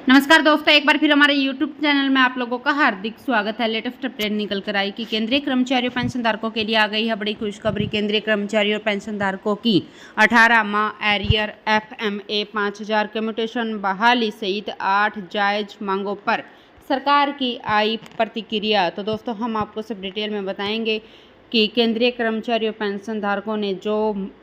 नमस्कार दोस्तों, एक बार फिर हमारे YouTube चैनल में आप लोगों का हार्दिक स्वागत है। लेटेस्ट अपडेट निकल कर आई कि केंद्रीय कर्मचारियों पेंशनधारकों के लिए आ गई है बड़ी खुशखबरी। केंद्रीय कर्मचारियों और पेंशनधारकों की 18 माह एरियर FMA 5000 कम्यूटेशन बहाली सहित 8 जायज मांगों पर सरकार की आई प्रतिक्रिया। तो दोस्तों, हम आपको सब डिटेल में बताएंगे कि केंद्रीय कर्मचारियों पेंशनधारकों ने जो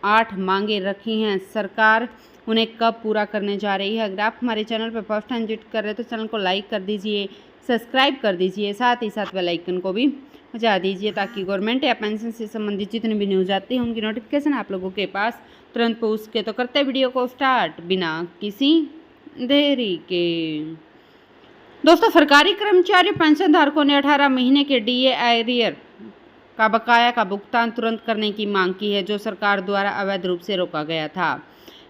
8 मांगे रखी हैं, सरकार उन्हें कब पूरा करने जा रही है। अगर आप हमारे चैनल पर फर्स्ट टाइम विजिट कर रहे हैं तो चैनल को लाइक कर दीजिए, सब्सक्राइब कर दीजिए, साथ ही साथ बेल आइकन को भी बजा दीजिए ताकि गवर्नमेंट या पेंशन से संबंधित जितनी भी न्यूज़ आती है उनकी नोटिफिकेशन आप लोगों के पास तुरंत पहुँच सके। तो करते वीडियो को स्टार्ट बिना किसी देरी के। दोस्तों, सरकारी कर्मचारी पेंशन धारकों ने 18 महीने के DA एरियर का बकाया का भुगतान तुरंत करने की मांग की है, जो सरकार द्वारा अवैध रूप से रोका गया था।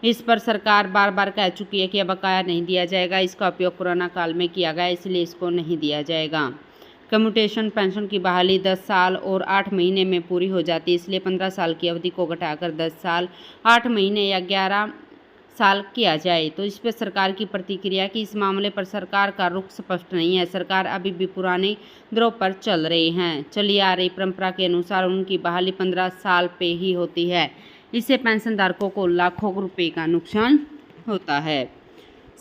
इस पर सरकार बार बार कह चुकी है कि यह बकाया नहीं दिया जाएगा। इसका उपयोग कोरोना काल में किया गया, इसलिए इसको नहीं दिया जाएगा। कम्यूटेशन पेंशन की बहाली 10 साल और 8 महीने में पूरी हो जाती है, इसलिए 15 साल की अवधि को घटाकर 10 साल 8 महीने या 11 साल किया जाए। तो इस पर सरकार की प्रतिक्रिया कि इस मामले पर सरकार का रुख स्पष्ट नहीं है। सरकार अभी भी पुराने द्रोह पर चल रही हैं। चली आ रही परंपरा के अनुसार उनकी बहाली 15 साल पे ही होती है। इससे पेंशनधारकों को लाखों रुपए का नुकसान होता है।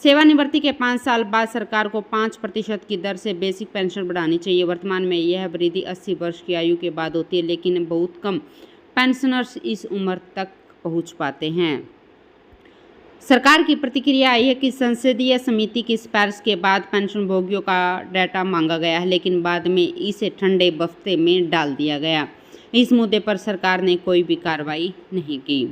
सेवानिवृत्ति के 5 साल बाद सरकार को 5% की दर से बेसिक पेंशन बढ़ानी चाहिए। वर्तमान में यह वृद्धि 80 वर्ष की आयु के बाद होती है, लेकिन बहुत कम पेंशनर्स इस उम्र तक पहुंच पाते हैं। सरकार की प्रतिक्रिया आई है कि संसदीय समिति की सिफारिश के बाद पेंशन भोगियों का डाटा मांगा गया है, लेकिन बाद में इसे ठंडे बस्ते में डाल दिया गया। इस मुद्दे पर सरकार ने कोई भी कार्रवाई नहीं की।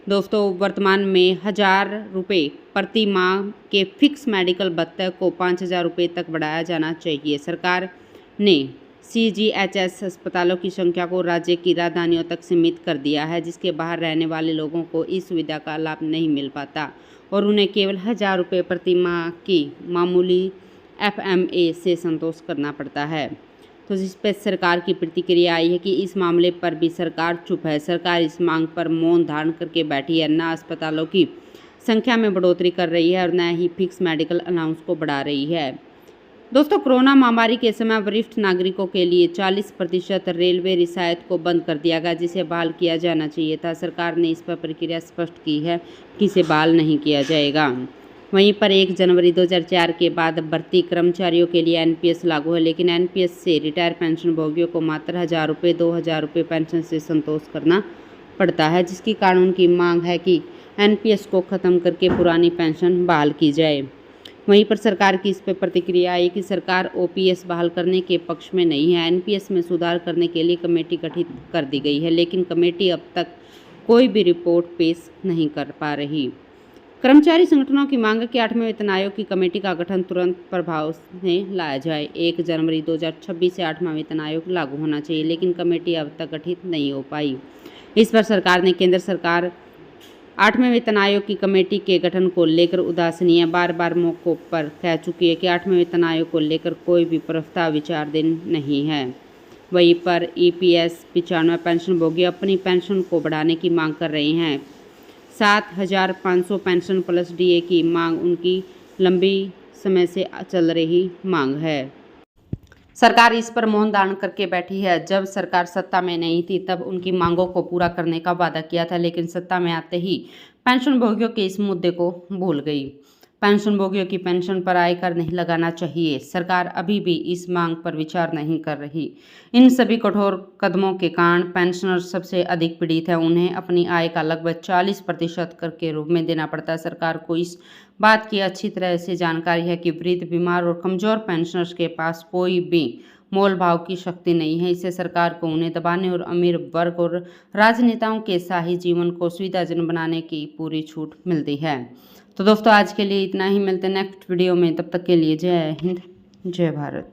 दोस्तों, वर्तमान में 1000 रुपये प्रति माह के फिक्स मेडिकल भत्ते को 5000 रुपये तक बढ़ाया जाना चाहिए। सरकार ने CGHS अस्पतालों की संख्या को राज्य की राजधानियों तक सीमित कर दिया है, जिसके बाहर रहने वाले लोगों को इस सुविधा का लाभ नहीं मिल पाता और उन्हें केवल 1000 रुपये प्रति माह की मामूली FMA से संतोष करना पड़ता है। तो इस पर सरकार की प्रतिक्रिया आई है कि इस मामले पर भी सरकार चुप है। सरकार इस मांग पर मौन धारण करके बैठी है, न अस्पतालों की संख्या में बढ़ोतरी कर रही है और न ही फिक्स मेडिकल अलाउंस को बढ़ा रही है। दोस्तों, कोरोना महामारी के समय वरिष्ठ नागरिकों के लिए 40% रेलवे रियायत को बंद कर दिया गया, जिसे बहाल किया जाना चाहिए था। सरकार ने इस पर प्रक्रिया स्पष्ट की है कि इसे बहाल नहीं किया जाएगा। वहीं पर 1 जनवरी 2004 के बाद भर्ती कर्मचारियों के लिए NPS लागू है, लेकिन NPS से रिटायर पेंशन भोगियों को मात्र 1000 रुपये 2000 रुपये पेंशन से संतोष करना पड़ता है, जिसकी कारण उनकी मांग है कि NPS को ख़त्म करके पुरानी पेंशन बहाल की जाए। वहीं पर सरकार की इस पर प्रतिक्रिया आई कि सरकार OPS बहाल करने के पक्ष में नहीं है। NPS में सुधार करने के लिए कमेटी गठित कर दी गई है, लेकिन कमेटी अब तक कोई भी रिपोर्ट पेश नहीं कर पा रही। कर्मचारी संगठनों की मांग है कि 8वें वेतन आयोग की कमेटी का गठन तुरंत प्रभाव में लाया जाए। 1 जनवरी 2026 से 8वां वेतन आयोग लागू होना चाहिए, लेकिन कमेटी अब तक गठित नहीं हो पाई। इस पर सरकार ने केंद्र सरकार 8वें वेतन आयोग की कमेटी के गठन को लेकर उदासीन है। बार बार मौकों पर कह चुकी है कि 8वें वेतन आयोग को लेकर कोई भी प्रस्ताव विचाराधीन नहीं है। वहीं पर EPS 95 पेंशन भोगी अपनी पेंशन को बढ़ाने की मांग कर रहे हैं। 7500 पेंशन प्लस DA की मांग उनकी लंबी समय से चल रही मांग है। सरकार इस पर मौन धारण करके बैठी है। जब सरकार सत्ता में नहीं थी तब उनकी मांगों को पूरा करने का वादा किया था, लेकिन सत्ता में आते ही पेंशन भोगियों के इस मुद्दे को भूल गई। पेंशन भोगियों की पेंशन पर आयकर नहीं लगाना चाहिए। सरकार अभी भी इस मांग पर विचार नहीं कर रही। इन सभी कठोर कदमों के कारण पेंशनर सबसे अधिक पीड़ित है। उन्हें अपनी आय का लगभग 40% कर के रूप में देना पड़ता है। सरकार को इस बात की अच्छी तरह से जानकारी है कि वृद्ध, बीमार और कमजोर पेंशनर्स के पास कोई भी मोल भाव की शक्ति नहीं है। इससे सरकार को उन्हें दबाने और अमीर वर्ग और राजनेताओं के शाही जीवन को सुविधाजनक बनाने की पूरी छूट मिलती है। तो दोस्तों, आज के लिए इतना ही। मिलते हैं नेक्स्ट वीडियो में। तब तक के लिए जय हिंद, जय भारत।